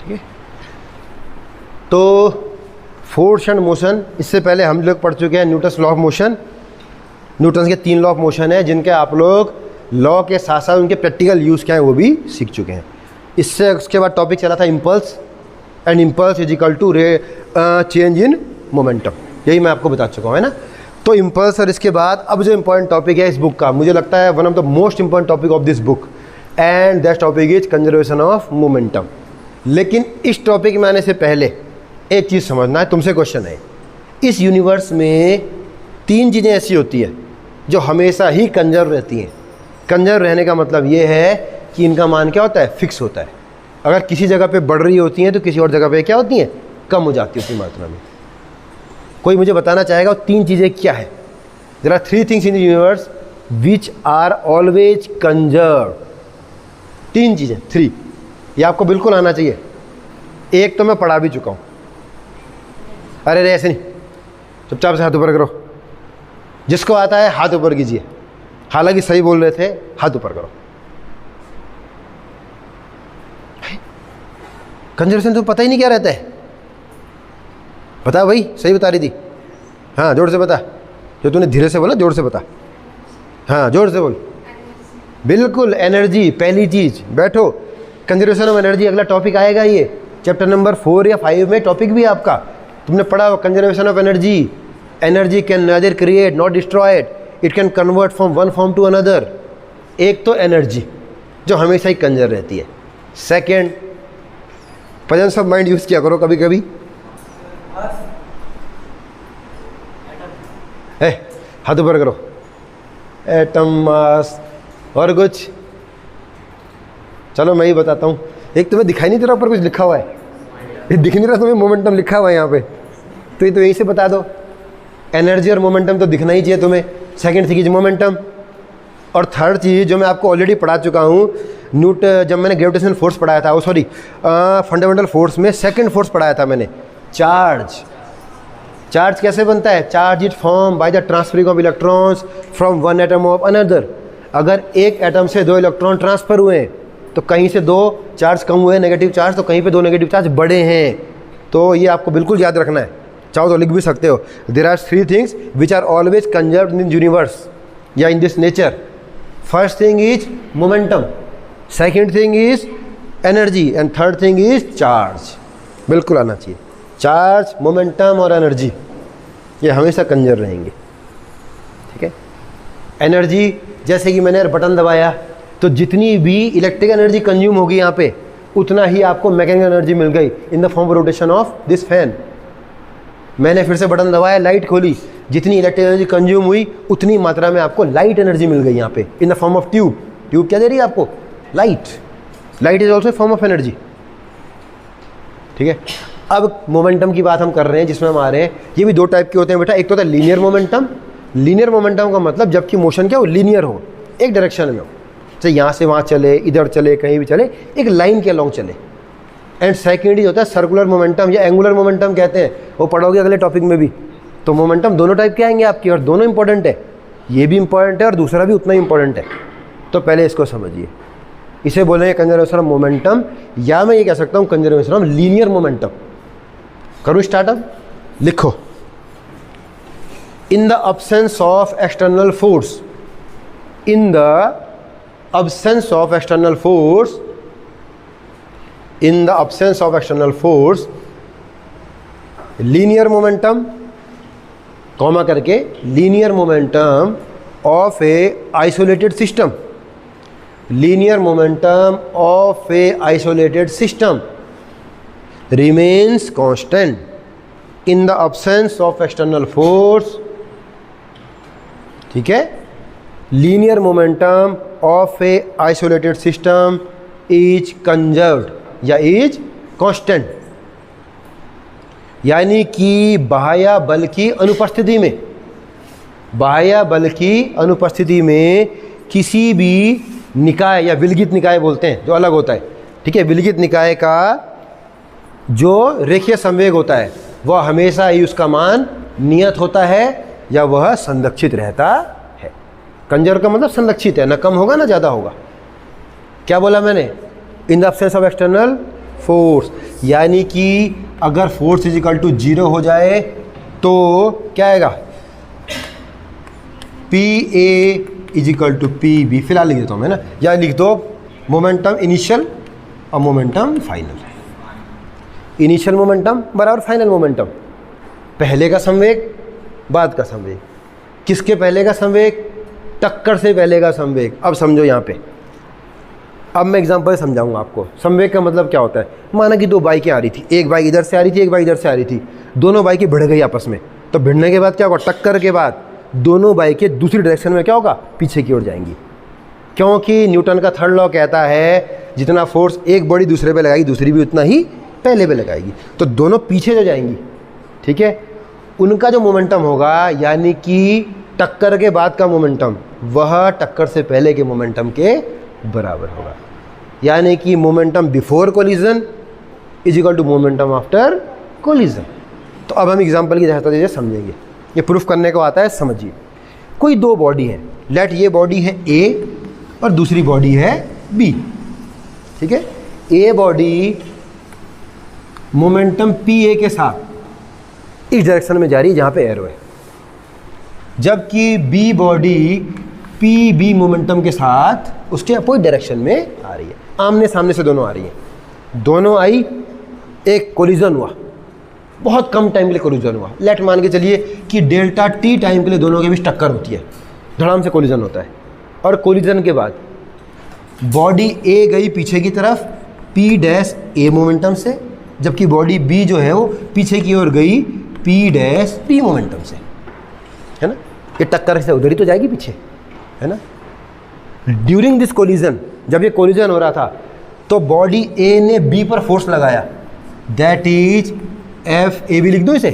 ठीक है। तो फोर्स एंड मोशन, इससे पहले हम लोग पढ़ चुके हैं Newton's law of motion. Newton's के 3 लॉ ऑफ मोशन है जिनके आप लोग लॉ के साथ साथ उनके प्रैक्टिकल यूज़ क्या है वो भी सीख चुके हैं। इससे उसके बाद टॉपिक चला था impulse, and impulse is equal to change in momentum, यही मैं आपको बता चुका हूँ, है ना। तो इम्पल्स, और इसके बाद अब जो इम्पॉर्टेंट टॉपिक है इस बुक का, मुझे लगता है one of the most important topic of this book, and that topic is conservation of momentum. लेकिन इस टॉपिक में आने से पहले एक चीज़ समझना है, तुमसे क्वेश्चन है, इस यूनिवर्स में 3 चीज़ें ऐसी होती है जो हमेशा ही कंजर्व रहती हैं। कंजर्व रहने का मतलब ये है कि इनका मान क्या होता है, फिक्स होता है। अगर किसी जगह पे बढ़ रही होती हैं तो किसी और जगह पे क्या होती हैं, कम हो जाती है उसी मात्रा में। कोई मुझे बताना चाहेगा वो 3 चीज़ें क्या है? There are 3 things in the universe which are always conserve. 3 चीज़ें, 3, ये आपको बिल्कुल आना चाहिए। एक तो मैं पढ़ा भी चुका हूँ। अरे रे ऐसे नहीं, चुपचाप से हाथ ऊपर करो। जिसको आता है हाथ ऊपर कीजिए, हालांकि सही बोल रहे थे, हाथ ऊपर करो। कंजर्वेशन तो पता ही नहीं क्या रहता है। बता भाई, सही बता रही थी। हाँ जोर से बता, जो तूने धीरे से बोला जोर से बता। हाँ जोर से बोल। बिल्कुल, एनर्जी पहली चीज। बैठो, कंजर्वेशन ऑफ एनर्जी अगला टॉपिक आएगा, ये चैप्टर नंबर 4 या 5 में टॉपिक भी आपका तुमने पढ़ा हो। Conservation of energy, energy can neither create not destroyed, it can convert from one form to another. एक तो एनर्जी जो हमेशा ही कंजर्व रहती है। Second, presence of mind use किया करो कभी कभी। हाथ ऊपर करो। एटम, मास, और कुछ? चलो मैं ही बताता हूँ। एक तुम्हें दिखाई नहीं दे रहा ऊपर कुछ लिखा हुआ है, ये दिख नहीं रहा तुम्हें, मोमेंटम लिखा हुआ है यहाँ पे, तो ये तो यहीं से बता दो। एनर्जी और मोमेंटम तो दिखना ही चाहिए तुम्हें। सेकंड चीज़ मोमेंटम, और थर्ड चीज़ जो मैं आपको ऑलरेडी पढ़ा चुका हूँ, जब मैंने ग्रेविटेशनल फोर्स पढ़ाया था, सॉरी फंडामेंटल फोर्स में सेकंड फोर्स पढ़ाया था मैंने, चार्ज। चार्ज कैसे बनता है? Charge is form by the transferring of electrons from one atom of another. अगर एक एटम से 2 इलेक्ट्रॉन ट्रांसफर हुए तो कहीं से 2 चार्ज कम हुए, नेगेटिव चार्ज, तो कहीं पे 2 नेगेटिव चार्ज बढ़े हैं। तो ये आपको बिल्कुल याद रखना है, चाहो तो लिख भी सकते हो। There are 3 things which are always conserved in universe या in this nature. First thing is momentum, second thing is energy, and third thing is charge. बिल्कुल आना चाहिए। चार्ज, मोमेंटम और एनर्जी ये हमेशा कंजर्व रहेंगे, ठीक है। एनर्जी, जैसे कि मैंने बटन दबाया तो जितनी भी इलेक्ट्रिक एनर्जी कंज्यूम होगी यहाँ पे, उतना ही आपको मैकेनिकल एनर्जी मिल गई in the form of rotation of this fan. मैंने फिर से बटन दबाया, लाइट खोली, जितनी इलेक्ट्रिक एनर्जी कंज्यूम हुई उतनी मात्रा में आपको लाइट एनर्जी मिल गई यहाँ पे in the form of tube. Tube क्या दे रही है आपको? Light. Light is also form of energy, ठीक है। अब मोमेंटम की बात हम कर रहे हैं, जिसमें हम आ रहे हैं, ये भी 2 टाइप के होते हैं बेटा। एक तो होता है लीनियर मोमेंटम। लीनियर मोमेंटम का मतलब जबकि मोशन क्या हो, लीनियर हो, एक डायरेक्शन में हो, चाहे यहाँ से वहाँ चले, इधर चले, कहीं भी चले, एक लाइन के अलॉन्ग चले। एंड सेकेंड होता है सर्कुलर मोमेंटम या एंगुलर मोमेंटम कहते हैं, वो पढ़ोगे अगले टॉपिक में भी। तो मोमेंटम दोनों टाइप के आएंगे आपकी, और दोनों इंपॉर्टेंट है। ये भी इंपॉर्टेंट है और दूसरा भी उतना ही इंपॉर्टेंट है। तो पहले इसको समझिए, इसे बोलेंगे कंजर्वेशन ऑफ मोमेंटम, या मैं ये कह सकता हूँ कंजर्वेशन ऑफ लीनियर मोमेंटम। करूँ स्टार्टअप? लिखो, in the absence of external force, in the absence of external force, in the absence of external force, linear momentum, comma करके, linear momentum of a isolated system, linear momentum of a isolated system remains constant in the absence of external force, ठीक है। linear momentum of a isolated system is conserved या is constant, यानी कि बाह्य बल की अनुपस्थिति में, बाह्य बल की अनुपस्थिति में किसी भी निकाय या विलगित निकाय बोलते हैं जो अलग होता है, ठीक है। विलगित निकाय का जो रेखीय संवेग होता है वह हमेशा ही उसका मान नियत होता है या वह संरक्षित रहता है। कंजर्व का मतलब संरक्षित है, ना कम होगा ना ज़्यादा होगा। क्या बोला मैंने? In the absence of external force, यानी कि अगर फोर्स इज इक्वल टू 0 हो जाए तो क्या आएगा, P A is equal to P B. फिलहाल लिख देता हूँ मैं ना, या लिख दो मोमेंटम इनिशियल और मोमेंटम फाइनल। इनिशियल मोमेंटम बराबर फाइनल मोमेंटम, पहले का संवेग बाद का संवेग। किसके पहले का संवेग, टक्कर से पहले का संवेग। अब समझो यहाँ पे, अब मैं एग्जांपल समझाऊंगा आपको। संवेग का मतलब क्या होता है, माना कि दो बाइकें आ रही थी, एक बाइक इधर से आ रही थी, एक बाइक इधर से आ रही थी, दोनों बाइकें भिड़ गई आपस में। तो भिड़ने के बाद क्या होगा, टक्कर के बाद दोनों बाइकें दूसरी डायरेक्शन में क्या होगा, पीछे की ओर जाएंगी, क्योंकि न्यूटन का थर्ड लॉ कहता है जितना फोर्स एक बॉडी दूसरे पे लगाएगी दूसरी भी उतना ही पहले पे लगाएगी, तो दोनों पीछे जो जाएंगी, ठीक है, उनका जो मोमेंटम होगा, यानी कि टक्कर के बाद का मोमेंटम, वह टक्कर से पहले के मोमेंटम के बराबर होगा। यानी कि momentum before collision is equal to momentum after collision. तो अब हम एग्जांपल की सहायता से समझेंगे, ये प्रूफ करने को आता है, समझिए। कोई दो बॉडी है, लेट ये बॉडी है ए और दूसरी बॉडी है बी, ठीक है। A body momentum P A के साथ इस डायरेक्शन में जा रही है जहाँ पे एरो है, जबकि B body P B momentum के साथ उसके अपोजिट डायरेक्शन में आ रही है, आमने सामने से दोनों आ रही है। दोनों आई, एक कोलिजन हुआ, बहुत कम टाइम के लिए कोलिजन हुआ, लेट मान के चलिए कि डेल्टा टी टाइम के लिए दोनों के बीच टक्कर होती है, धड़ाम से कोलिजन होता है। और कोलिजन के बाद बॉडी ए गई पीछे की तरफ पी डैश ए मोमेंटम से, जबकि बॉडी बी जो है वो पीछे की ओर गई पी डैश बी मोमेंटम से, है ना। ये टक्कर से उधर ही तो जाएगी पीछे, है ना। ड्यूरिंग दिस कोलिजन, जब ये कोलिजन हो रहा था तो बॉडी ए ने बी पर फोर्स लगाया, that is F A B, लिख दो इसे,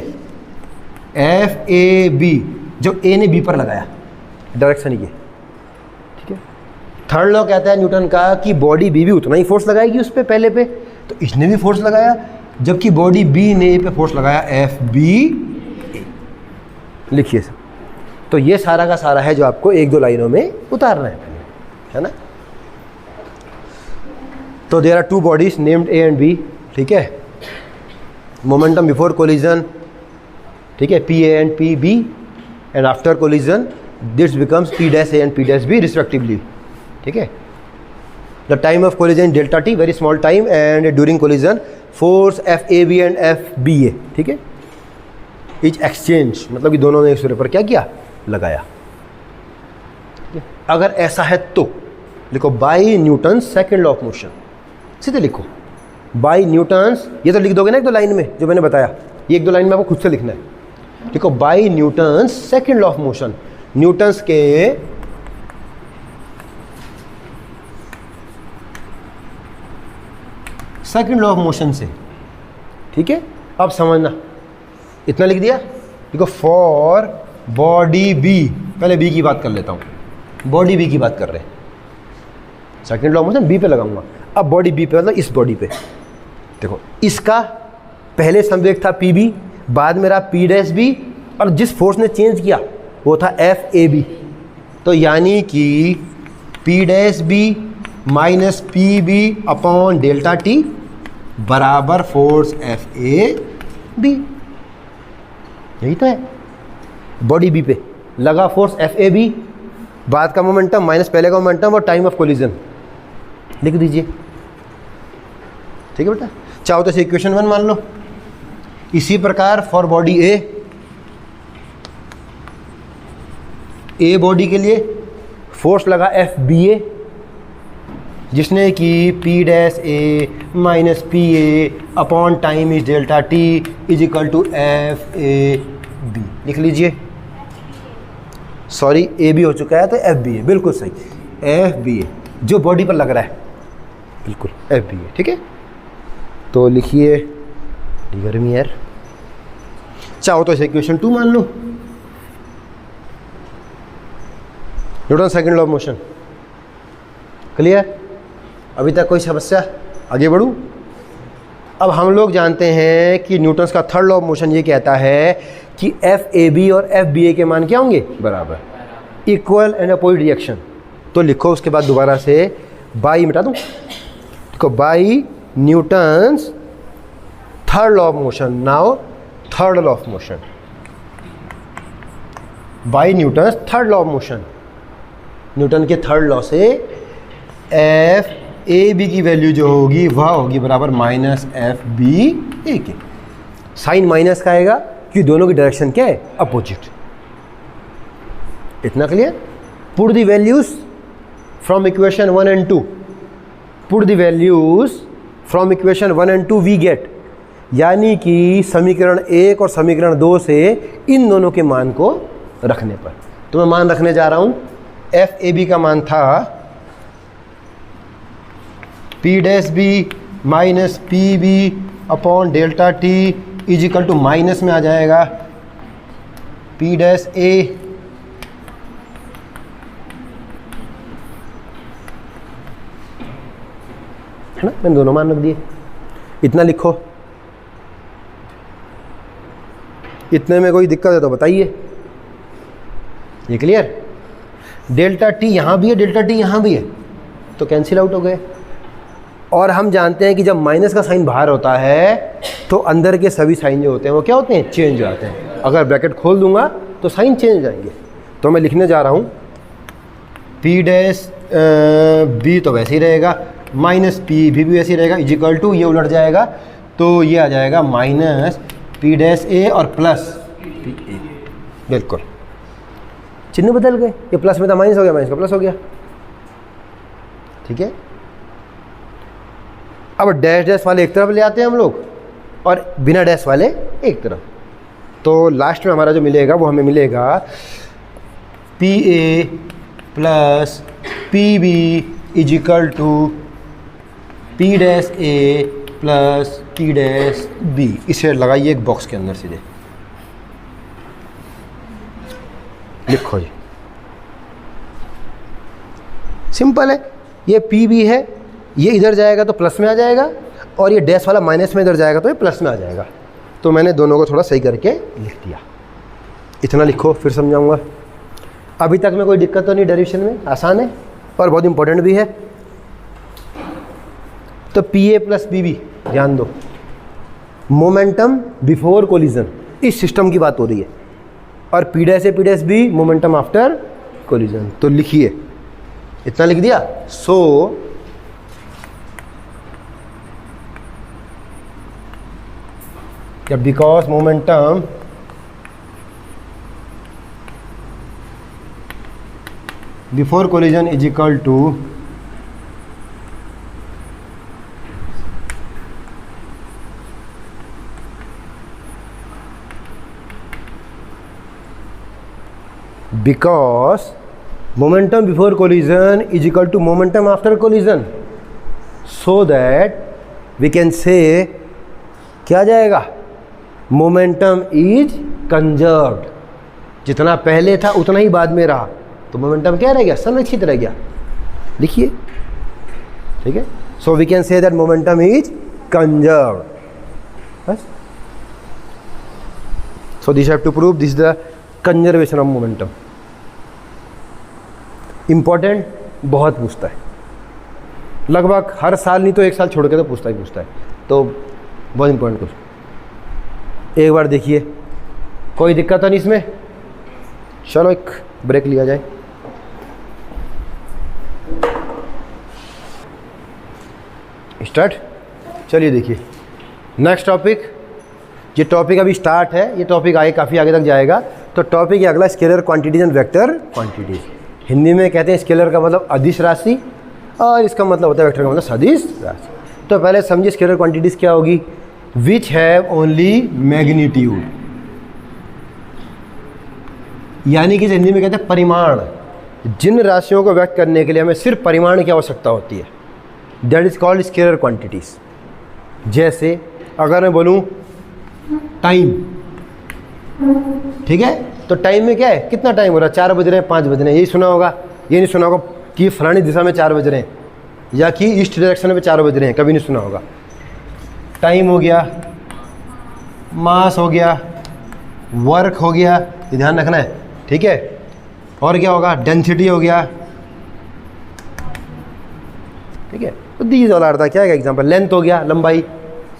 एफ ए बी, जो ए ने बी पर लगाया, डायरेक्शन ये, ठीक है। थर्ड लॉ कहता है न्यूटन का कि बॉडी बी भी उतना ही फोर्स लगाएगी उस पर पहले पे, तो इसने भी फोर्स लगाया, जबकि बॉडी बी ने ए पे फोर्स लगाया, एफ बी ए, लिखिए सब। तो ये सारा का सारा है जो आपको एक दो लाइनों में उतारना है, है ना। तो there are two bodies named A and B, ठीक है। मोमेंटम बिफोर कोलिजन, ठीक है, P A and P B, and after collision this becomes P dash A and P dash B respectively, ठीक है। The time of collision delta T, very small time, and during collision force F A B and F B A, ठीक है, is exchange, मतलब कि दोनों ने एक दूसरे पर क्या किया, लगाया। अगर ऐसा है तो लिखो by Newton second law of motion, सीधे लिखो बाई न्यूटन्स, ये तो लिख दोगे ना एक दो लाइन में जो मैंने बताया, ये एक दो लाइन में आपको खुद से लिखना है। देखो by Newton's second law of motion, Newton's के सेकेंड लॉ ऑफ मोशन से, ठीक है। अब समझना, इतना लिख दिया। देखो फॉर बॉडी बी, पहले बी की बात कर लेता हूँ, बॉडी बी की बात कर रहे हैं, second law of motion B पे लगाऊंगा। अब बॉडी बी पे मतलब इस बॉडी पे, देखो इसका पहले संवेग था पी बी, बाद में रहा पी डैश बी, और जिस फोर्स ने चेंज किया वो था एफ ए बी, तो यानी कि P dash B minus P B upon delta T बराबर फोर्स एफ ए बी, यही तो है। बॉडी बी पे लगा फोर्स एफ ए बी, बाद का मोमेंटम माइनस पहले का मोमेंटम और टाइम ऑफ कोलिजन, लिख दीजिए, ठीक है बेटा। चाहो तो इसे इक्वेशन 1 मान लो। इसी प्रकार फॉर बॉडी ए बॉडी के लिए फोर्स लगा एफ बी ए, जिसने कि P dash A minus P A upon time is delta T is equal to F A B, लिख लीजिए। सॉरी ए बी हो चुका है तो एफ बी ए, बिल्कुल सही, एफ बी ए जो बॉडी पर लग रहा है, बिल्कुल एफ बी ए, ठीक है। तो लिखिए, गर्मी यार, चाहो तो इसे इक्वेशन 2 मान लो, Newton second law of motion. Clear? अभी तक कोई समस्या? आगे बढ़ूं? अब हम लोग जानते हैं कि न्यूटन्स का थर्ड लॉ ऑफ मोशन ये कहता है कि एफ ए बी और एफ बी ए के मान क्या होंगे, बराबर, इक्वल एंड अपोजिट रिएक्शन। तो लिखो उसके बाद दोबारा से बाई मिटा दूं, देखो by Newton's third law of motion. Now third law of motion, by Newton's third law of motion. Newton के थर्ड लॉ से एफ ए बी की वैल्यू जो होगी वह होगी बराबर माइनस एफ बी ए के. साइन माइनस का आएगा क्योंकि दोनों की डायरेक्शन क्या है, अपोजिट. इतना clear. Put the values from equation 1 and 2. Put the values from equation 1 and 2 we get. यानी कि समीकरण 1 और समीकरण 2 से इन दोनों के मान को रखने पर, तो मैं मान रखने जा रहा हूं. एफ ए बी का मान था P dash B minus P B upon delta T is equal to minus में आ जाएगा पी डैश ए है ना. मैंने दोनों मान रख दिए. इतना लिखो. इतने में कोई दिक्कत है तो बताइए. ये क्लियर. डेल्टा टी यहाँ भी है, डेल्टा टी यहाँ भी है, तो कैंसिल आउट हो गए. और हम जानते हैं कि जब माइनस का साइन बाहर होता है तो अंदर के सभी साइन जो होते हैं वो क्या होते हैं, चेंज हो जाते हैं. अगर ब्रैकेट खोल दूंगा तो साइन चेंज हो जाएंगे. तो मैं लिखने जा रहा हूँ पी डैश बी तो वैसे ही रहेगा, माइनस पी भी वैसे ही रहेगा, इज इक्वल टू ये उलट जाएगा तो ये आ जाएगा माइनस पी डैश ए और प्लस पी ए. बिल्कुल चिन्ह बदल गए. ये प्लस में था माइनस हो गया, माइनस का प्लस हो गया. ठीक है. अब डैश डैश वाले एक तरफ ले आते हैं हम लोग और बिना डैश वाले एक तरफ. तो लास्ट में हमारा जो मिलेगा वो हमें मिलेगा P A plus P B is equal to P dash A plus P dash B. इसे लगाइए एक बॉक्स के अंदर सीधे. लिखो जी. सिंपल है. ये पी बी है, ये इधर जाएगा तो प्लस में आ जाएगा और ये डैश वाला माइनस में इधर जाएगा तो ये प्लस में आ जाएगा. तो मैंने दोनों को थोड़ा सही करके लिख दिया. इतना लिखो, फिर समझाऊंगा. अभी तक में कोई दिक्कत तो नहीं. डेरिवेशन में आसान है और बहुत इंपॉर्टेंट भी है. तो P A plus P B ध्यान दो, मोमेंटम बिफोर कोलिजन, इस सिस्टम की बात हो रही है. और P dash A P dash B momentum after collision. तो लिखिए, इतना लिख दिया. So because momentum before collision is equal to because momentum before collision is equal to momentum after collision, so that we can say क्या आ जाएगा, momentum is conserved. जितना पहले था उतना ही बाद में रहा तो मोमेंटम क्या रह गया, संरक्षित रह गया. लिखिए. ठीक है. So we can say that momentum is conserved. बस. So this have to prove this the conservation of momentum. Important बहुत पूछता है, लगभग हर साल नहीं तो एक साल छोड़ के तो पूछता है. तो बहुत इंपॉर्टेंट क्वेश्चन. एक बार देखिए, कोई दिक्कत तो नहीं इसमें. चलो एक ब्रेक लिया जाए. स्टार्ट. चलिए देखिए नेक्स्ट टॉपिक. ये टॉपिक अभी स्टार्ट है, ये टॉपिक आगे काफ़ी आगे तक जाएगा. तो टॉपिक है अगला scalar quantities and vector quantities. Hindi में कहते हैं स्केलर का मतलब अदिश राशि और इसका मतलब होता है वेक्टर का मतलब सदिश राशि. तो पहले समझिए स्केलर क्वांटिटीज क्या होगी. विच हैव ओनली मैग्नीट्यूड, यानी कि हिंदी में कहते हैं परिमाण. जिन राशियों को व्यक्त करने के लिए हमें सिर्फ परिमाण की आवश्यकता होती है, that is called scalar quantities. जैसे अगर मैं बोलूँ टाइम, ठीक है, तो टाइम में क्या है, कितना टाइम हो रहा है, 4 बज रहे हैं, 5 बज रहे हैं. यही सुना होगा. ये नहीं सुना होगा कि फलानी दिशा में 4 बज रहे हैं या कि ईस्ट डायरेक्शन में 4 बज रहे हैं, कभी नहीं सुना होगा. टाइम हो गया, मास हो गया, वर्क हो गया, ये ध्यान रखना है. ठीक है. और क्या होगा, डेंसिटी हो गया. ठीक है. तो दीज ऑल आर द क्या आएगा एग्जाम्पल, लेंथ हो गया लंबाई,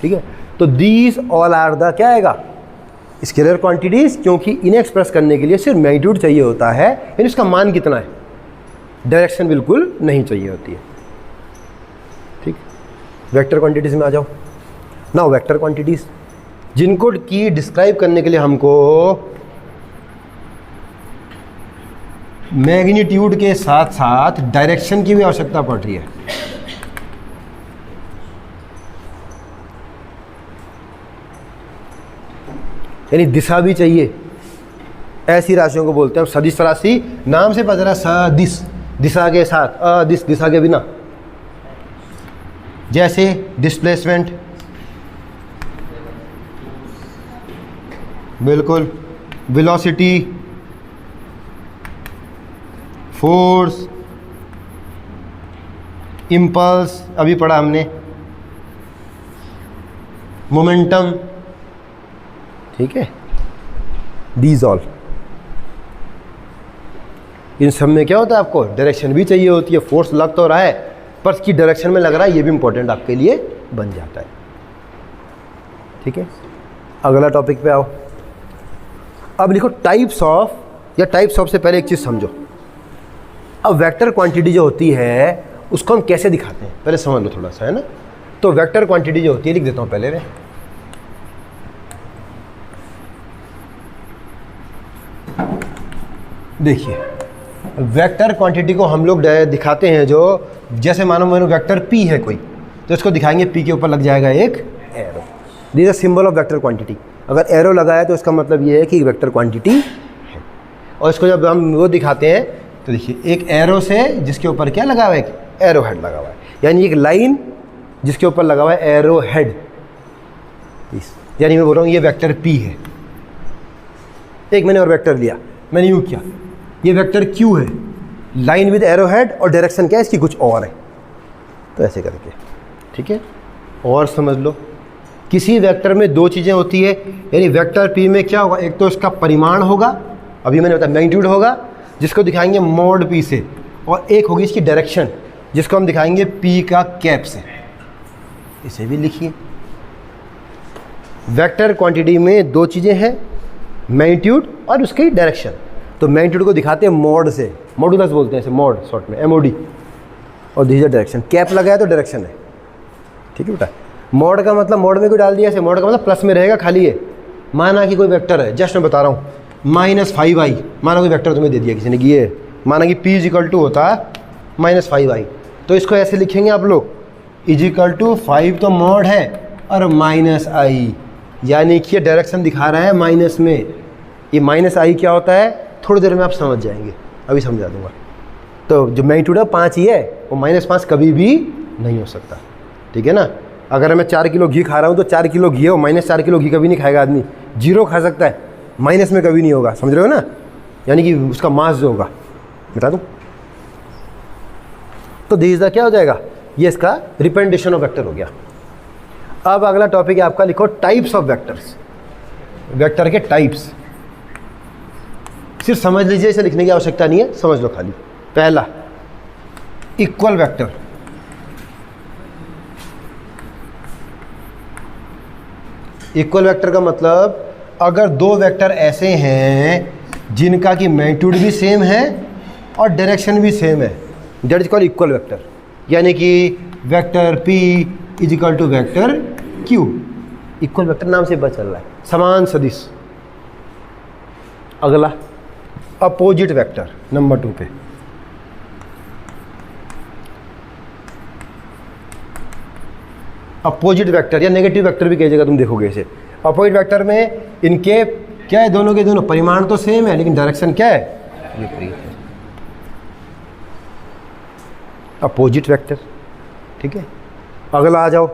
ठीक है। तो दीज ऑल आर द क्या आएगा स्केलर क्वांटिटीज, क्योंकि इन्हें एक्सप्रेस करने के लिए सिर्फ मैग्नीट्यूड चाहिए होता है, यानी इसका मान कितना है, डायरेक्शन बिल्कुल नहीं चाहिए होती है, ठीक। वेक्टर क्वांटिटीज में आ जाओ ना। वेक्टर क्वांटिटीज जिनको की डिस्क्राइब करने के लिए हमको मैग्नीट्यूड के साथ साथ डायरेक्शन की भी आवश्यकता पड़ रही है। यानी दिशा भी चाहिए, ऐसी राशियों को बोलते हैं सदिश राशि, नाम से पता रहा सदिश, दिशा के साथ, अदिश दिशा के बिना। जैसे डिस्प्लेसमेंट, बिल्कुल, वेलोसिटी, फोर्स, इम्पल्स अभी पढ़ा हमने, मोमेंटम, ठीक है। दीज ऑल, इन सब में क्या होता है, आपको डायरेक्शन भी चाहिए होती है। फोर्स लग तो रहा है पर इसकी डायरेक्शन में लग रहा है, ये भी इंपॉर्टेंट आपके लिए बन जाता है, ठीक है। अगला टॉपिक पे आओ। अब लिखो टाइप्स ऑफ, या टाइप्स ऑफ से पहले एक चीज़ समझो। अब वेक्टर क्वांटिटी जो होती है उसको हम कैसे दिखाते हैं पहले समझ लो थोड़ा सा, है ना। तो वेक्टर क्वांटिटी जो होती है, लिख देता हूँ पहले मैं, देखिए वेक्टर क्वांटिटी को हम लोग दिखाते हैं जो, जैसे मानो वेक्टर p है कोई, तो इसको दिखाएंगे p के ऊपर लग जाएगा एक arrow, this is symbol of vector quantity. अगर एरो लगा है तो इसका मतलब ये है कि वेक्टर क्वांटिटी है। और इसको जब हम वो दिखाते हैं तो देखिए एक एरो से जिसके ऊपर क्या लगा हुआ है, एक एरो हेड लगा हुआ है, यानी एक लाइन जिसके ऊपर लगा हुआ है एरो हेड, यानी मैं बोल रहा हूँ ये वेक्टर p है। एक मैंने और वेक्टर लिया, मैंने यूँ किया, ये वेक्टर q है, लाइन विद एरो हेड, और डायरेक्शन क्या है इसकी कुछ और है, तो ऐसे करके, ठीक है। और समझ लो किसी वेक्टर में दो चीज़ें होती है, यानी वेक्टर p में क्या होगा, एक तो इसका परिमाण होगा, अभी मैंने बताया मैग्नीट्यूड होगा जिसको दिखाएंगे मोड p से, और एक होगी इसकी डायरेक्शन जिसको हम दिखाएंगे p का कैप से। इसे भी लिखिए, वेक्टर क्वांटिटी में दो चीज़ें हैं, मैग्नीट्यूड और उसकी डायरेक्शन। तो मैग्नीट्यूड को दिखाते हैं मोड से, मॉडुलस बोलते हैं इसे, मोड शॉर्ट में MOD, और दिस इज डायरेक्शन। कैप लगा है तो डायरेक्शन है, ठीक है बेटा। मोड का मतलब मोड में कोई डाल दिया ऐसे, मोड का मतलब प्लस में रहेगा खाली है। माना कि कोई वेक्टर है, जस्ट मैं बता रहा हूँ -5i, माना कोई वेक्टर तुम्हें दे दिया किसी ने कि ये, माना कि p = होता है -5i, तो इसको ऐसे लिखेंगे आप लोग, =5 तो मोड है और -i, यानी कि ये डायरेक्शन दिखा रहा है माइनस में। ये -i क्या होता है थोड़ी देर में आप समझ जाएंगे, अभी समझा दूंगा। तो जो मैग्नीट्यूड है 5 ही है, वो -5 कभी भी नहीं हो सकता, ठीक है ना। अगर मैं 4 किलो घी खा रहा हूँ तो 4 किलो घी है, वो -4 किलो घी कभी नहीं खाएगा आदमी, 0 खा सकता है, माइनस में कभी नहीं होगा, समझ रहे हो ना। यानी कि उसका मास जो होगा, बता दूँ तो दिस द क्या हो जाएगा, ये इसका रिप्रेजेंटेशन ऑफ वेक्टर हो गया। अब अगला टॉपिक है आपका, लिखो टाइप्स ऑफ वेक्टर्स, वेक्टर के टाइप्स। सिर्फ समझ लीजिए, इसे लिखने की आवश्यकता नहीं है, समझ लो खाली। पहला इक्वल वेक्टर, इक्वल वेक्टर का मतलब अगर दो वेक्टर ऐसे हैं जिनका कि मैग्नीट्यूड भी सेम है और डायरेक्शन भी सेम है, that is called equal vector. यानी कि vector p = vector q, equal vector नाम से पता चल रहा है, समान सदिश। अगला अपोजिट वेक्टर, नंबर 2 पे। अपोजिट वेक्टर या नेगेटिव वेक्टर भी कई जगह तुम देखोगे इसे। अपोजिट वेक्टर में इनके क्या है, दोनों के दोनों परिमाण तो सेम है लेकिन डायरेक्शन क्या है, विपरीत है। अपोजिट वेक्टर, ठीक है। अगला आ जाओ।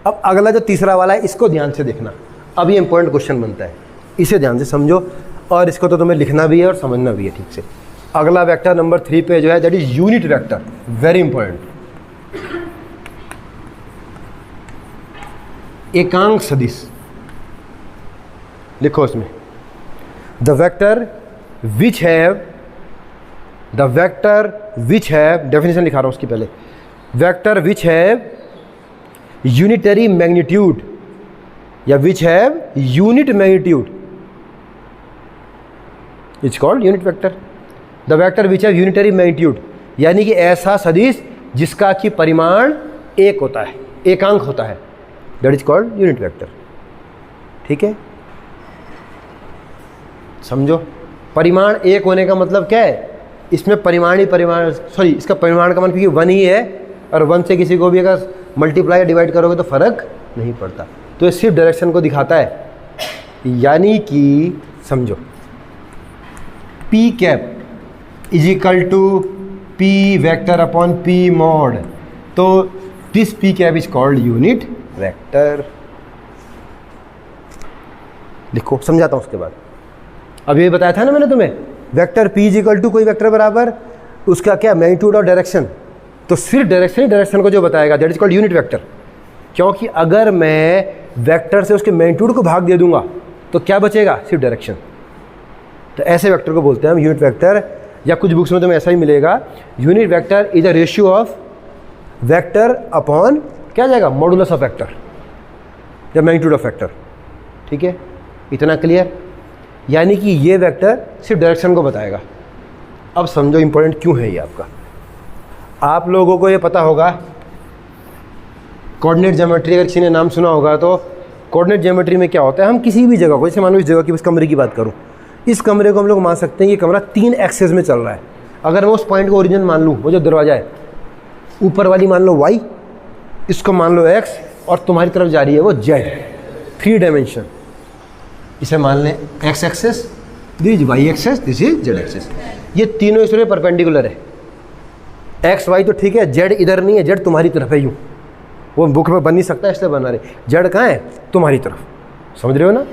अब अगला जो तीसरा वाला है इसको ध्यान से देखना, अब ये इंपॉर्टेंट क्वेश्चन बनता है, इसे ध्यान से समझो, और इसको तो तुम्हें लिखना भी है और समझना भी है ठीक से। अगला वेक्टर नंबर 3 पे जो है that is unit vector, very important. एकांक सदिश लिखो इसमें, the vector which have, the vector which have, definition लिखा रहा हूँ उसकी पहले, vector which have unitary magnitude या which have unit magnitude it's called unit vector. The vector which have unitary magnitude यानी कि ऐसा सदिश जिसका कि परिमाण एक होता है, एकांक होता है, that is called unit vector. ठीक है, समझो। परिमाण एक होने का मतलब क्या है, इसमें परिमाण ही परिमाण, सॉरी इसका परिमाण का मतलब कि 1 ही है और 1 से किसी को भी अगर मल्टीप्लाई या डिवाइड करोगे तो फर्क नहीं पड़ता। तो ये सिर्फ डायरेक्शन को दिखाता है, यानी कि समझो P cap is equal to P vector upon P mod, तो this P cap is called unit vector. लिखो, समझाता हूँ उसके बाद। अब ये बताया था ना मैंने तुम्हें, vector p is equal to कोई वेक्टर बराबर उसका क्या मैग्नीट्यूड और डायरेक्शन, तो सिर्फ डायरेक्शन ही डायरेक्शन को जो बताएगा that is called unit vector. क्योंकि अगर मैं वेक्टर से उसके मैग्नीट्यूड को भाग दे दूंगा तो क्या बचेगा, सिर्फ डायरेक्शन। तो ऐसे वेक्टर को बोलते हैं हम यूनिट वेक्टर, या कुछ बुक्स में तुम्हें ऐसा ही मिलेगा, unit vector is the ratio of vector upon क्या जाएगा, मॉडुलस ऑफ वेक्टर या मैग्नीट्यूड ऑफ वेक्टर। ठीक है, इतना क्लियर। यानी कि ये वेक्टर सिर्फ डायरेक्शन को बताएगा। अब समझो इंपॉर्टेंट क्यों है ये आपका। आप लोगों को ये पता होगा कोऑर्डिनेट ज्योमेट्री, अगर किसी ने नाम सुना होगा तो कोऑर्डिनेट ज्योमेट्री में क्या होता है, हम किसी भी जगह को, जैसे मान लो इस जगह की, इस कमरे की बात करूँ, इस कमरे को हम लोग मान सकते हैं ये कमरा 3 एक्सेस में चल रहा है। अगर मैं उस पॉइंट को ओरिजिन मान लूँ, वो जो दरवाजा है, ऊपर वाली मान लो y, इसको मान लो x, और तुम्हारी तरफ जा रही है वो z, 3 डायमेंशन। इसे मान लें x axis, this is y axis, this is z axis. ये तीनों इसमें परपेंडिकुलर है। x y तो ठीक है, z इधर नहीं है, z तुम्हारी तरफ है, यूँ वो बुक में बन नहीं सकता इसलिए बना रहे, z कहाँ है, तुम्हारी तरफ। समझ रहे हो ना।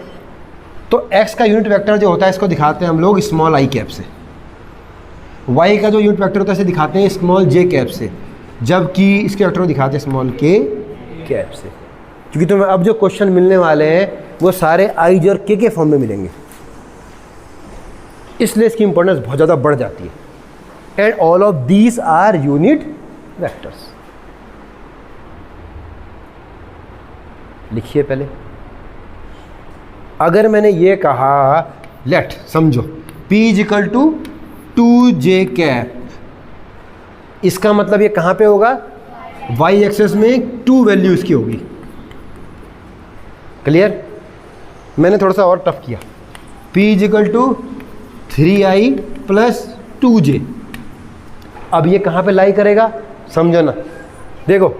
तो x का यूनिट वेक्टर जो होता है इसको दिखाते हैं हम लोग स्मॉल i कैप से, y का जो यूनिट वेक्टर होता है इसे दिखाते हैं स्मॉल j कैप से, जबकि इसके वेक्टर को दिखाते हैं स्मॉल k कैप से। क्योंकि तुम्हें अब जो क्वेश्चन मिलने वाले हैं वो सारे आईज और के फॉर्म में मिलेंगे, इसलिए इसकी इंपॉर्टेंस बहुत ज़्यादा बढ़ जाती है। And all of these are unit vectors. लिखिए पहले, अगर मैंने ये कहा लेट समझो p is equal to 2j cap, इसका मतलब ये कहाँ पे होगा, y एक्सेस में 2 वैल्यू इसकी होगी। क्लियर। मैंने थोड़ा सा और टफ किया, p is equal to 3i plus 2j। अब ये कहाँ पे लाई करेगा, समझो ना। देखो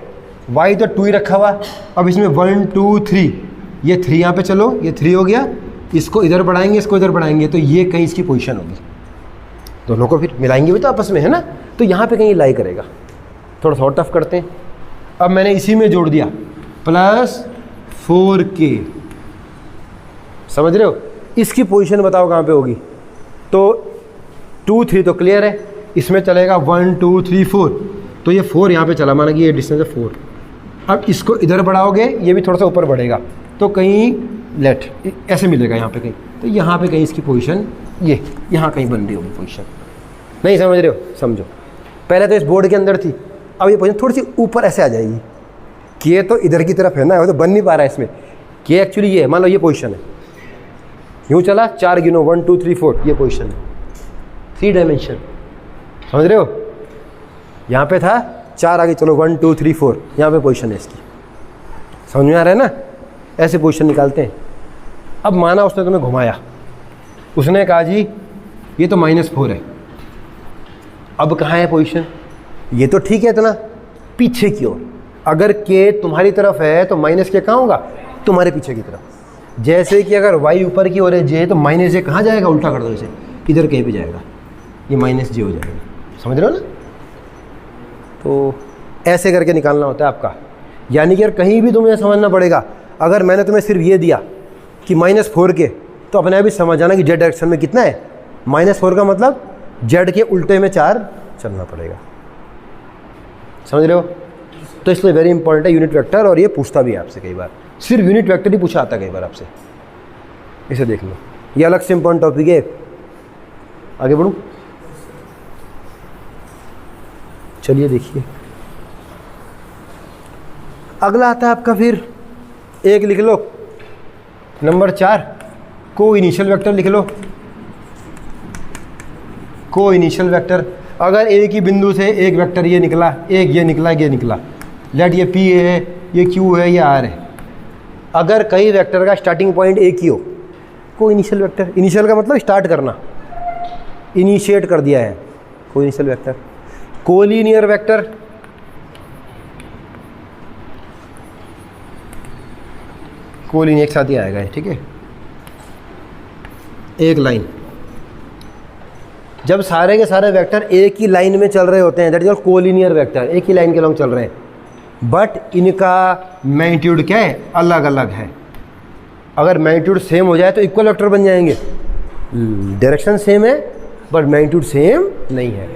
y तो 2 ही रखा हुआ, अब इसमें 1 2 3, ये 3 यहाँ पे, चलो ये 3 हो गया, इसको इधर बढ़ाएंगे, इसको इधर बढ़ाएंगे, तो ये कहीं इसकी पोजीशन होगी। दोनों को फिर मिलाएंगे भी तो आपस में, है ना, तो यहाँ पे कहीं लाई करेगा। थोड़ा सा और टफ करते हैं। अब मैंने इसी में जोड़ दिया प्लस 4k, समझ रहे हो। इसकी पोजीशन बताओ कहाँ पे होगी, तो 2 3 तो क्लियर है, इसमें चलेगा 1 2 3 4, तो ये 4 यहाँ पे चला, माना कि ये डिस्टेंस है 4। अब इसको इधर बढ़ाओगे, ये भी थोड़ा सा ऊपर बढ़ेगा, तो कहीं लेट ऐसे मिलेगा यहाँ पे कहीं, तो यहाँ पे कहीं इसकी पोजीशन ये यहाँ कहीं बन रही होगी पोजीशन। नहीं समझ रहे हो, समझो। पहले तो इस बोर्ड के अंदर थी, अब ये पोजीशन थोड़ी सी ऊपर ऐसे आ जाएगी। के तो इधर की तरफ है ना, वो तो बन नहीं पा रहा है इसमें। के एक्चुअली ये है, मान लो ये पोजीशन है, यूँ चला 4 गिनो 1 2 3 4, ये पोजीशन है, 3 डायमेंशन। समझ रहे हो, यहाँ पे था 4, आगे चलो 1 2 3 4, यहाँ पे पोजीशन है इसकी। समझ में आ रहा है ना, ऐसे पोजीशन निकालते हैं। अब माना उसने तुम्हें घुमाया, उसने कहा जी ये तो -4 है, अब कहाँ है पोजीशन, ये तो ठीक है इतना पीछे की ओर। अगर के तुम्हारी तरफ है तो -k कहाँ होगा, तुम्हारे पीछे की तरफ। जैसे कि अगर y ऊपर की ओर है j, तो -j कहाँ जाएगा, उल्टा कर दो इसे, इधर कहीं पे जाएगा, ये -j हो जाएगा। समझ रहे हो ना। तो ऐसे करके निकालना होता है आपका। यानी कि अगर कहीं भी तुम्हें समझना पड़ेगा, अगर मैंने तुम्हें सिर्फ ये दिया कि -4k, तो अपने आप ही समझ जाना कि z डायरेक्शन में कितना है, -4 का मतलब z के उल्टे में 4 चलना पड़ेगा। समझ रहे हो। तो इसलिए वेरी इंपॉर्टेंट है यूनिट वेक्टर, और ये पूछता भी है आपसे कई बार, सिर्फ यूनिट वेक्टर ही पूछा आता है कई बार आपसे। इसे देख लो, ये अलग से इंपॉर्टेंट टॉपिक है। आगे बढ़ूँ, चलिए देखिए अगला आता है आपका फिर एक लिख लो, नंबर 4 को इनिशियल वेक्टर लिख लो। को इनिशियल वेक्टर, अगर एक ही बिंदु से एक वेक्टर ये निकला, एक ये निकला, ये निकला, लेट ये P है, ये Q है, ये R है, अगर कई वेक्टर का स्टार्टिंग पॉइंट एक ही हो, को इनिशियल वेक्टर। इनिशियल का मतलब स्टार्ट करना, इनिशिएट कर दिया है, को initial vector. Collinear vector, collinear एक साथ ही आएगा, ठीक है। एक लाइन, जब सारे के सारे वेक्टर एक ही लाइन में चल रहे होते हैं, that is called collinear vector, एक ही लाइन के लॉन्ग चल रहे हैं, बट इनका मैग्नीट्यूड क्या है, अलग अलग है। अगर मैग्नीट्यूड सेम हो जाए तो इक्वल वेक्टर बन जाएंगे। डायरेक्शन सेम है बट मैग्नीट्यूड सेम नहीं है,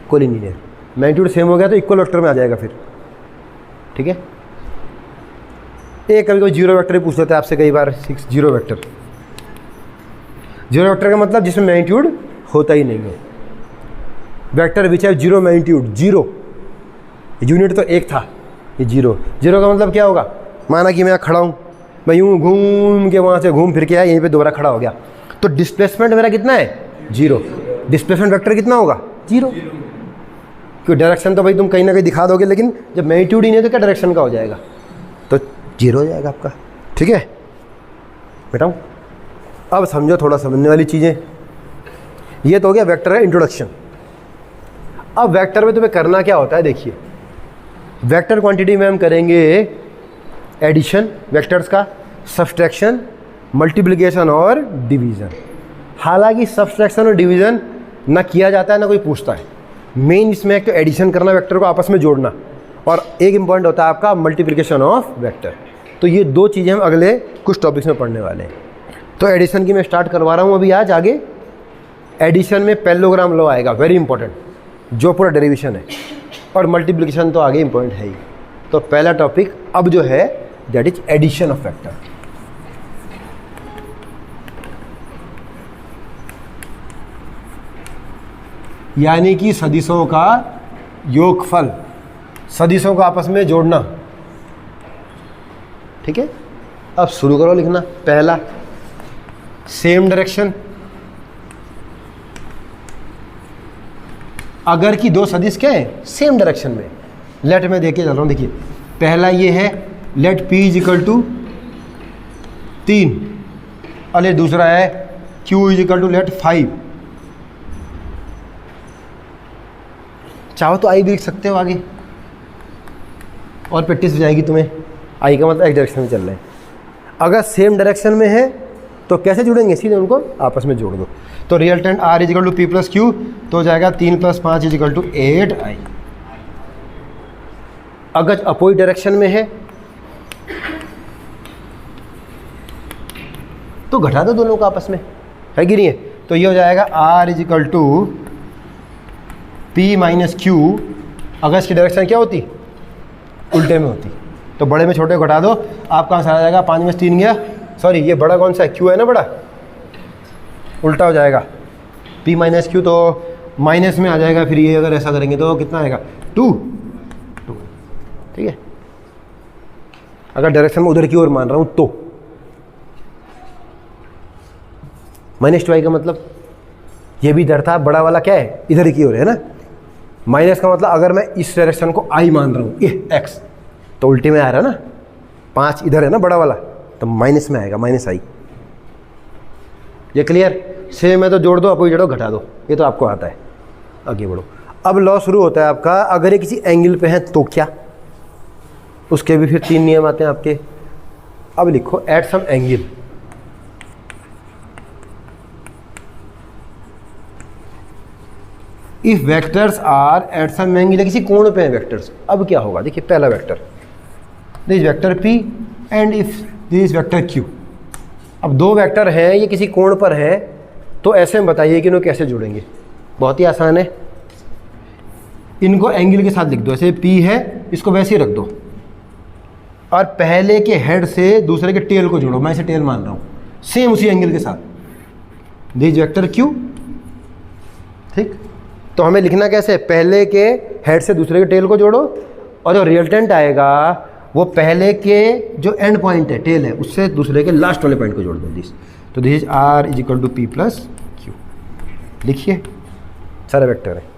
कोलिनियर। मैग्नीट्यूड सेम हो गया तो इक्वल वेक्टर में आ जाएगा फिर, ठीक है। एक कभी कभी जीरो वेक्टर ही पूछ लेता है आपसे कई बार, 6 जीरो वेक्टर। जीरो वेक्टर का मतलब जिसमें मैग्नीट्यूड होता ही नहीं है, वेक्टर विच है जीरो मैग्नीट्यूड। जीरो यूनिट तो एक था, ये जीरो। जीरो का मतलब क्या होगा, माना कि मैं खड़ा हूँ, मैं यूँ घूम के वहाँ से घूम फिर के आया, यहीं पे दोबारा खड़ा हो गया, तो डिस्प्लेसमेंट मेरा कितना है, जीरो। डिस्प्लेसमेंट वेक्टर कितना होगा, जीरो। क्योंकि डायरेक्शन तो भाई तुम कहीं ना कहीं दिखा दोगे, लेकिन जब मैग्नीट्यूड ही नहीं है तो क्या डायरेक्शन का हो जाएगा, तो जीरो हो जाएगा आपका, ठीक है। बेटा अब समझो थोड़ा समझने वाली चीज़ें। ये तो हो गया वेक्टर का इंट्रोडक्शन। अब वेक्टर में तुम्हें करना क्या होता है, देखिए वेक्टर क्वांटिटी में हम करेंगे एडिशन वेक्टर्स का, सब्सट्रैक्शन, मल्टीप्लिकेशन और डिवीज़न। हालांकि सब्सट्रैक्शन और डिवीज़न ना किया जाता है ना कोई पूछता है। मेन इसमें एक तो एडिशन करना, वेक्टर को आपस में जोड़ना, और एक इम्पॉइंट होता है आपका मल्टीप्लिकेशन ऑफ वेक्टर। तो ये दो चीज़ें हम अगले कुछ टॉपिक्स में पढ़ने वाले हैं। तो एडिशन की मैं स्टार्ट करवा रहा हूँ अभी आज। आगे एडिशन में पैरेललोग्राम लॉ आएगा, वेरी इंपॉर्टेंट, जो पूरा डेरिवेशन है, और मल्टीप्लिकेशन तो आगे इंपॉर्टेंट है ही। तो पहला टॉपिक अब जो है that is addition of vector. यानी कि सदिशों का योगफल, सदिशों को आपस में जोड़ना, ठीक है। अब शुरू करो लिखना। पहला सेम डायरेक्शन, अगर कि दो सदिश क्या है, सेम डायरेक्शन में। लेट में देके चल रहा हूँ, देखिए पहला ये है let P is equal to 3, और दूसरा है Q is equal to let 5। चाहो तो आई भी लिख सकते हो आगे, और प्रैक्टिस हो जाएगी तुम्हें। आई का मतलब एक डायरेक्शन में चल रहे हैं। अगर सेम डायरेक्शन में है तो कैसे जुड़ेंगे, सीधे उनको आपस में जोड़ दो। तो resultant R is equal to P plus Q, तो हो जाएगा 3 + 5 इज इक्वल टू 8I। अगर अपोजिट डायरेक्शन में है तो घटा दो दोनों को आपस में, है कि नहीं है। तो ये हो जाएगा R is equal to P minus Q। अगर इसकी डायरेक्शन क्या होती, उल्टे में होती, तो बड़े में छोटे को घटा दो, आपका आंसर आ जाएगा 5 में 3 गया, सॉरी ये बड़ा कौन सा है, Q है ना बड़ा, उल्टा हो जाएगा P माइनस Q, तो माइनस में आ जाएगा। फिर ये अगर ऐसा करेंगे तो कितना आएगा, 2, ठीक है। अगर डायरेक्शन में उधर की ओर मान रहा हूँ तो -2i का मतलब ये भी इधर था, बड़ा वाला क्या है, इधर की ओर है ना। माइनस का मतलब अगर मैं इस डायरेक्शन को i मान रहा हूँ, ये x, तो उल्टे में आ रहा है ना, 5 इधर है ना बड़ा वाला, तो माइनस में आएगा -i। ये क्लियर। सेम है तो जोड़ दो, अपोजिट जोड़ो, घटा दो, ये तो आपको आता है। आगे बढ़ो। अब लॉ शुरू होता है आपका, अगर ये किसी एंगल पे है तो क्या, उसके भी फिर 3 नियम आते हैं आपके। अब लिखो at some angle, if vectors are at some angle, किसी कोण पे हैं वेक्टर्स। अब क्या होगा, देखिए पहला vector, this is vector P and if this is vector Q। अब दो वेक्टर हैं, ये किसी कोण पर है, तो ऐसे में बताइए कि इन्हें कैसे जोड़ेंगे। बहुत ही आसान है, इनको एंगल के साथ लिख दो। ऐसे P है, इसको वैसे ही रख दो, और पहले के हेड से दूसरे के टेल को जोड़ो। मैं इसे टेल मान रहा हूँ, सेम उसी एंगल के साथ। दिस वेक्टर Q, ठीक। तो हमें लिखना कैसे, पहले के हेड से दूसरे के टेल को जोड़ो, और जो रिजल्टेंट आएगा वो पहले के जो एंड पॉइंट है, टेल है, उससे दूसरे के लास्ट वाले पॉइंट को जोड़ दो दिस। तो this is R is equal to P plus Q. लिखिए, सारा वेक्टर है।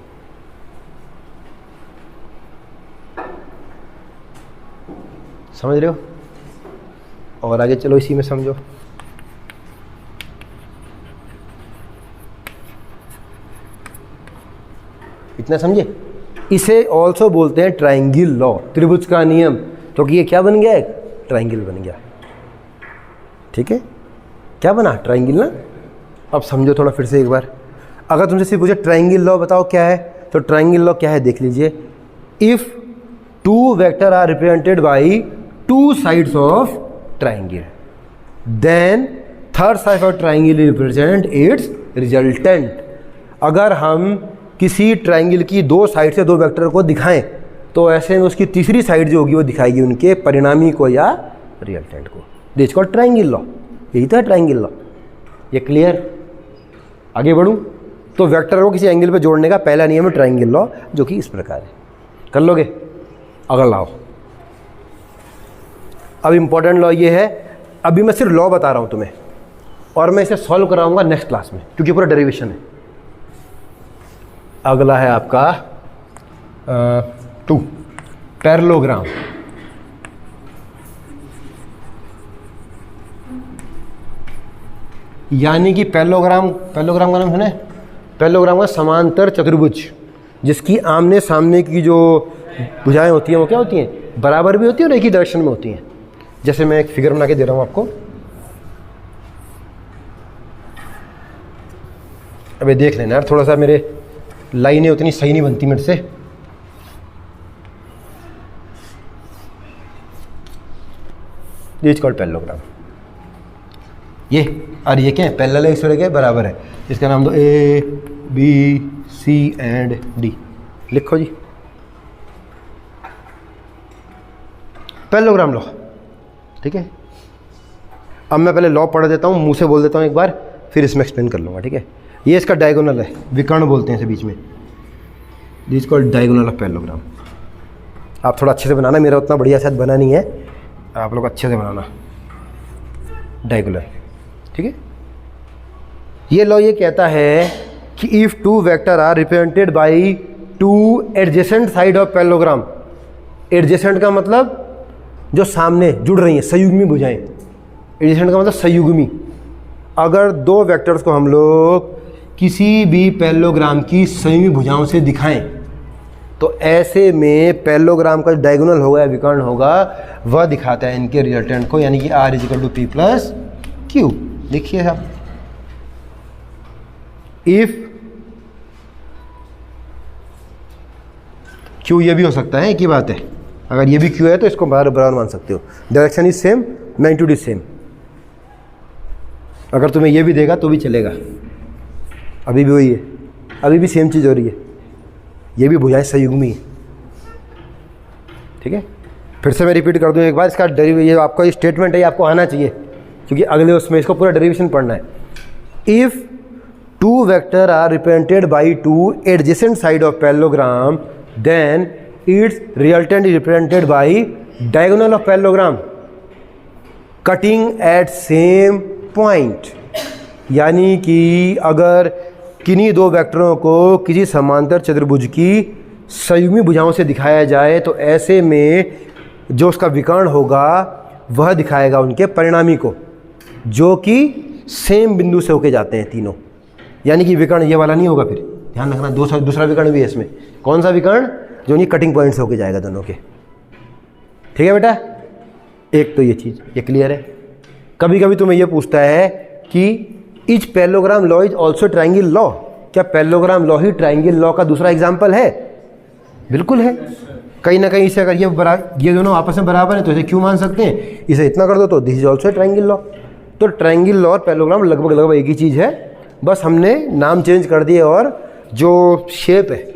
समझ रहे हो? और आगे चलो इसी में समझो। इतना समझे? इसे ऑल्सो बोलते हैं ट्राइंगल लॉ, त्रिभुज का नियम, क्योंकि ये क्या बन गया? एक ट्राइंगल बन गया। ठीक है, क्या बना? ट्राइंगल ना। अब समझो थोड़ा फिर से एक बार। अगर तुमसे सिर्फ पूछे ट्राइंगल लॉ बताओ क्या है, तो ट्राइंगल लॉ क्या है देख लीजिए। If two vector are represented by two sides of triangle, then third side of triangle represent its resultant. अगर हम किसी ट्राइंगल की दो साइड से दो वेक्टर को दिखाएं, तो ऐसे में उसकी तीसरी साइड जो होगी वो दिखाएगी उनके परिणामी को या रिजल्टेंट को। This called triangle law. यही तो है ट्राइंगल लॉ। ये क्लियर? आगे बढ़ूं तो वेक्टर को किसी एंगल पे जोड़ने का पहला नियम है ट्राइंगल लॉ, जो कि इस प्रकार है। कर लोगे? अगर लाओ। अब इंपॉर्टेंट लॉ ये है, अभी मैं सिर्फ लॉ बता रहा हूं तुम्हें, और मैं इसे सॉल्व कराऊंगा नेक्स्ट क्लास में, क्योंकि पूरा डेरिवेशन है। अगला है आपका 2 पैरेललोग्राम। यानी कि पैरेललोग्राम का नाम सुने? पैरेललोग्राम का समांतर चतुर्भुज, जिसकी आमने सामने की जो भुजाएं होती हैं वो क्या होती हैं? बराबर भी होती हैं और एक ही डायरेक्शन में होती हैं। जैसे मैं एक फिगर बना के दे रहा हूं आपको, अबे देख लेना यार, थोड़ा सा मेरे लाइनें उतनी सही नहीं बनती मेरे से। This called parallelogram. ये और ये क्या है? पैरेलल है, एक दूसरे के बराबर है। इसका नाम दो A B C and D. लिखो जी, पैरेललोग्राम लॉ। ठीक है, अब मैं पहले लॉ पढ़ देता हूँ, मुंह से बोल देता हूँ एक बार, फिर इसमें एक्सप्लेन कर लूँगा। ठीक है, ये इसका डायगोनल है, विकर्ण बोलते हैं इसे बीच में। This called diagonal of parallelogram. आप थोड़ा अच्छे से बनाना, मेरा उतना बढ़िया शायद बना नहीं है, आप लोग अच्छे से बनाना डायगोनल। ठीक है, ये लॉ ये कहता है कि if two vector are represented by two adjacent side of parallelogram. Adjacent का मतलब जो सामने जुड़ रही हैं, संयुग्मी भुजाएं। एडजेसेंट का मतलब संयुग्मी। अगर दो वेक्टर्स को हम लोग किसी भी पैरेललोग्राम की संयुग्मी भुजाओं से दिखाएं, तो ऐसे में पैरेललोग्राम का जो डायगोनल होगा या विकर्ण होगा वह दिखाता है इनके रिजल्टेंट को, यानी कि R is equal to P plus Q. देखिए साहब, इफ क्यू ये भी हो सकता है, एक ही बात है। अगर ये भी क्यू है तो इसको बराबर मान सकते हो। Direction is same, magnitude is same. अगर तुम्हें ये भी देगा तो भी चलेगा, अभी भी वही है, अभी भी सेम चीज़ हो रही है। ये भी भुजाएं संयुग्मी है। ठीक है, फिर से मैं रिपीट कर दूं एक बार, इसका ये आपका स्टेटमेंट है, ये आपको आना चाहिए, क्योंकि अगले उसमें इसको पूरा डेरिवेशन पढ़ना है। If two vector are represented by two adjacent side of parallelogram, then its resultant is represented by diagonal of parallelogram cutting at same point. यानी कि अगर किन्हीं दो वेक्टरों को किसी समांतर चतुर्भुज की संयुग्मी भुजाओं से दिखाया जाए, तो ऐसे में जो उसका विकर्ण होगा वह दिखाएगा उनके परिणामी को, जो कि सेम बिंदु से होके जाते हैं तीनों। यानी कि विकर्ण ये वाला नहीं होगा, फिर ध्यान रखना। दूसरा विकर्ण भी है इसमें। कौन सा विकर्ण? जो नहीं कटिंग पॉइंट से होके जाएगा दोनों के। ठीक है बेटा, एक तो ये चीज़, ये क्लियर है। कभी कभी तुम्हें ये पूछता है कि etch parallelogram law is also triangle law. क्या पैरेललोग्राम लॉ ही ट्राइंगल लॉ का दूसरा एग्जाम्पल है? बिल्कुल है। कहीं ना कहीं इसे अगर ये दोनों आपस में बराबर है तो इसे क्यों मान सकते हैं? इसे इतना कर दो तो this is also triangle law. तो ट्राइंगल लॉ और पैरेललोग्राम लगभग एक ही चीज़ है, बस हमने नाम चेंज कर दिए और जो शेप है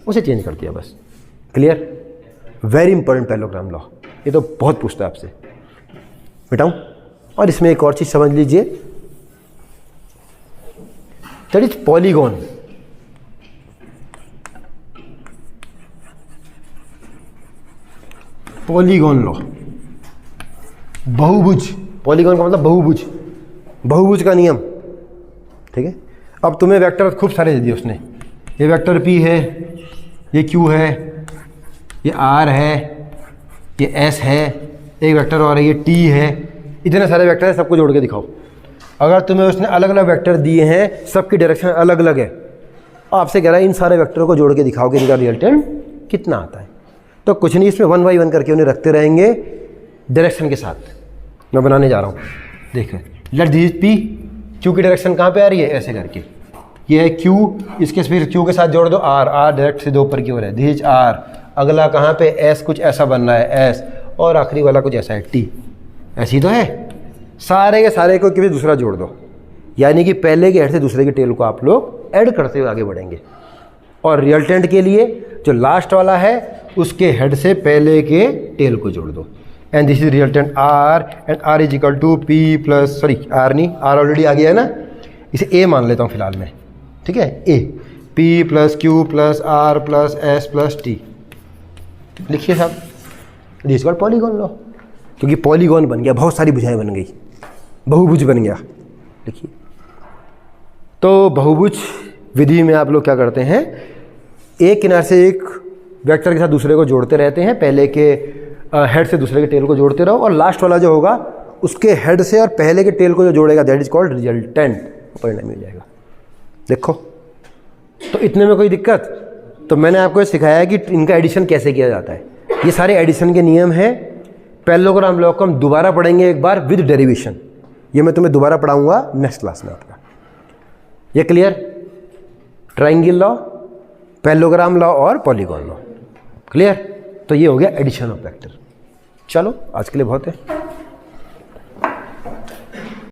उसे चेंज कर दिया बस। Clear? Very important parallelogram law, ये तो बहुत पूछता है आपसे। मिटाऊं? और इसमें एक और चीज़ समझ लीजिए, that is polygon. Polygon law, बहुभुज, पॉलीगॉन का मतलब बहुभुज, बहुभुज का नियम, ठीक है। अब तुम्हें वेक्टर खूब सारे दे दिए उसने, ये वेक्टर P है, ये Q है, ये R है, ये S है, एक वेक्टर और है ये T है, इतने सारे वेक्टर हैं, सबको जोड़ के दिखाओ। अगर तुम्हें उसने अलग अलग वेक्टर दिए हैं, सबकी डायरेक्शन अलग अलग है, आपसे कह रहा है इन सारे वेक्टरों को जोड़ के दिखाओ कि इनका रिजल्टेंट कितना आता है। तो कुछ नहीं, इसमें 1 बाई 1 करके उन्हें रखते रहेंगे डायरेक्शन के साथ। मैं बनाने जा रहा हूँ, देखें, लेट दिस P, Q की डायरेक्शन कहाँ पे आ रही है, ऐसे करके, ये है Q, इसके फिर Q के साथ जोड़ दो R, R डायरेक्ट से 2 ऊपर की ओर है, दिस R, अगला कहाँ पे S, कुछ ऐसा बन रहा है S, और आखिरी वाला कुछ ऐसा है T, ऐसी तो है। सारे के सारे को किसी दूसरा जोड़ दो, यानी कि पहले के हेड से दूसरे के टेल को आप लोग ऐड करते हुए आगे बढ़ेंगे, और रिजल्टेंट के लिए जो लास्ट वाला है उसके हेड से पहले के टेल को जोड़ दो, and this is resultant R, and R is equal to P plus, sorry R नहीं, R ऑलरेडी आ गया है ना, इसे A मान लेता हूँ फिलहाल में, ठीक है, A, P plus Q plus R plus S plus T। लिखिए साहब, दिस कॉल्ड पॉलीगॉन लॉ, क्योंकि पॉलीगॉन बन गया, बहुत सारी भुजाएं बन गई, बहुभुज बन गया। लिखिए, तो बहुभुज विधि में आप लोग क्या करते हैं, एक किनारे से एक वेक्टर के साथ दूसरे को जोड़ते रहते हैं, पहले के हेड से दूसरे के टेल को जोड़ते रहो, और लास्ट वाला जो होगा उसके हेड से और पहले के टेल को जो जोड़ेगा दैट इज कॉल्ड रिजल्टेंट, परिणाम मिल जाएगा। देखो, तो इतने में कोई दिक्कत? तो मैंने आपको सिखाया कि इनका एडिशन कैसे किया जाता है, ये सारे एडिशन के नियम हैं। पैरेललोग्राम लॉ को हम दोबारा पढ़ेंगे एक बार विद डेरिवेशन, ये मैं तुम्हें दोबारा पढ़ाऊंगा नेक्स्ट क्लास में आपका। ये clear? Triangle law, parallelogram law और पॉलीगॉन लॉ, क्लियर? तो ये हो गया एडिशन ऑफ वेक्टर। चलो आज के लिए बहुत है।